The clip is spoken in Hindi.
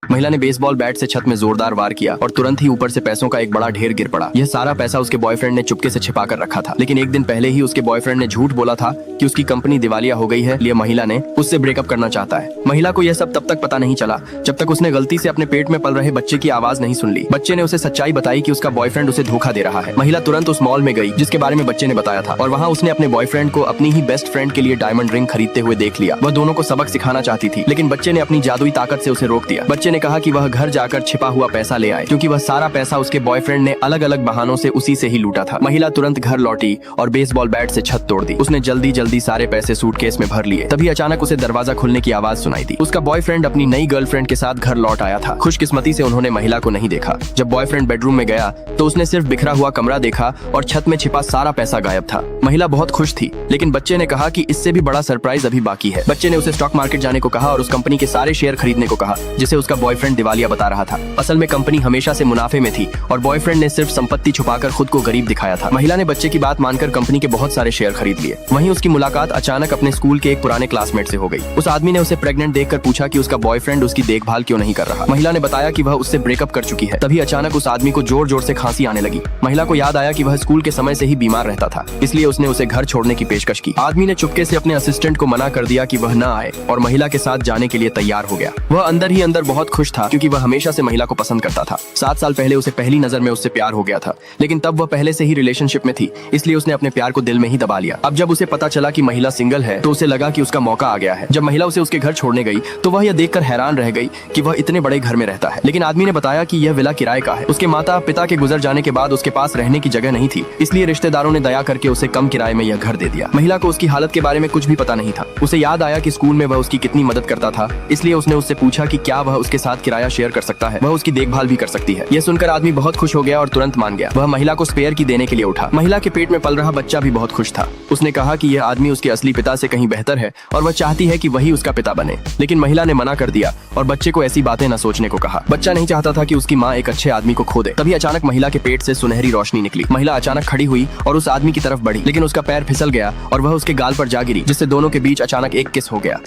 महिला ने बेसबॉल बैट से छत में जोरदार वार किया और तुरंत ही ऊपर से पैसों का एक बड़ा ढेर गिर पड़ा। यह सारा पैसा उसके बॉयफ्रेंड ने चुपके से छिपा कर रखा था, लेकिन एक दिन पहले ही उसके बॉयफ्रेंड ने झूठ बोला था कि उसकी कंपनी दिवालिया हो गई है, इसलिए महिला ने उससे ब्रेकअप करना चाहता है। महिला को यह सब तब तक पता नहीं चला जब तक उसने गलती से अपने पेट में पल रहे बच्चे की आवाज नहीं सुन ली। बच्चे ने उसे सच्चाई बताई कि उसका बॉयफ्रेंड उसे धोखा दे रहा है। महिला तुरंत उस मॉल में गई जिसके बारे में बच्चे ने बताया था और वहाँ उसने अपने बॉयफ्रेंड को अपनी ही बेस्ट फ्रेंड के लिए डायमंड रिंग खरीदते हुए देख लिया। वह दोनों को सबक सिखाना चाहती थी, लेकिन बच्चे ने अपनी जादुई ताकत से उसे रोक दिया। बच्चे ने कहा कि वह घर जाकर छिपा हुआ पैसा ले आए, क्योंकि वह सारा पैसा उसके बॉयफ्रेंड ने अलग अलग बहानों से उसी से ही लूटा था। महिला तुरंत घर लौटी और बेसबॉल बैट से छत तोड़ दी। उसने जल्दी जल्दी सारे पैसे सूटकेस में भर लिए। तभी अचानक उसे दरवाजा खुलने की आवाज सुनाई दी। उसका बॉयफ्रेंड अपनी नई गर्लफ्रेंड के साथ घर लौट आया था। खुशकिस्मती से उन्होंने महिला को नहीं देखा। जब बॉयफ्रेंड बेडरूम में गया तो उसने सिर्फ बिखरा हुआ कमरा देखा और छत में छिपा सारा पैसा गायब था। महिला बहुत खुश थी, लेकिन बच्चे ने कहा कि इससे भी बड़ा सरप्राइज अभी बाकी है। बच्चे ने उसे स्टॉक मार्केट जाने को कहा और उस कंपनी के सारे शेयर खरीदने को कहा जिसे उसका बॉयफ्रेंड दिवालिया बता रहा था। असल में कंपनी हमेशा से मुनाफे में थी और बॉयफ्रेंड ने सिर्फ संपत्ति छुपाकर खुद को गरीब दिखाया था। महिला ने बच्चे की बात मानकर कंपनी के बहुत सारे शेयर खरीद लिए। वहीं उसकी मुलाकात अचानक अपने स्कूल के एक पुराने क्लासमेट से हो गई। उस आदमी ने उसे प्रेग्नेंट देखकर पूछा कि उसका बॉयफ्रेंड उसकी देखभाल क्यों नहीं कर रहा। महिला ने बताया कि वह उससे ब्रेकअप कर चुकी है। तभी अचानक उस आदमी को जोर जोर से खांसी आने लगी। महिला को याद आया कि वह स्कूल के समय से ही बीमार रहता था, इसलिए उसने उसे घर छोड़ने की पेशकश की। आदमी ने चुपके से अपने असिस्टेंट को मना कर दिया कि वह न आए और महिला के साथ जाने के लिए तैयार हो गया। वह अंदर ही अंदर बहुत खुश था, क्योंकि वह हमेशा से महिला को पसंद करता था। 7 साल पहले उसे पहली नजर में उससे प्यार हो गया था, लेकिन तब वह पहले से ही रिलेशनशिप में थी, इसलिए उसने अपने प्यार को दिल में ही दबा लिया। अब जब उसे पता चला कि महिला सिंगल है तो उसे लगा कि उसका मौका आ गया है। जब महिला उसे उसके घर छोड़ने गई तो वह यह देखकर हैरान रह गई कि वह इतने बड़े घर में रहता है, लेकिन आदमी ने बताया कि यह विला किराए का है। उसके माता पिता के गुजर जाने के बाद उसके पास रहने की जगह नहीं थी, इसलिए रिश्तेदारों ने दया करके उसे कम किराए में यह घर दे दिया। महिला को उसकी हालत के बारे में कुछ भी पता नहीं था। उसे याद आया कि स्कूल में वह उसकी कितनी मदद करता था, इसलिए उसने उससे पूछा कि क्या वह उसके साथ किराया शेयर कर सकता है, वह उसकी देखभाल भी कर सकती है। यह सुनकर आदमी बहुत खुश हो गया और तुरंत मान गया। वह महिला को स्पेयर की देने के लिए उठा। महिला के पेट में पल रहा बच्चा भी बहुत खुश था। उसने कहा कि यह आदमी उसके असली पिता से कहीं बेहतर है और वह चाहती है कि वही उसका पिता बने, लेकिन महिला ने मना कर दिया और बच्चे को ऐसी बातें न सोचने को कहा। बच्चा नहीं चाहता था कि उसकी माँ एक अच्छे आदमी को खो दे। तभी अचानक महिला के पेट से सुनहरी रोशनी निकली। महिला अचानक खड़ी हुई और उस आदमी की तरफ बढ़ी, लेकिन उसका पैर फिसल गया और वह उसके गाल पर जा गिरी, जिससे दोनों के बीच अचानक एक किस हो गया।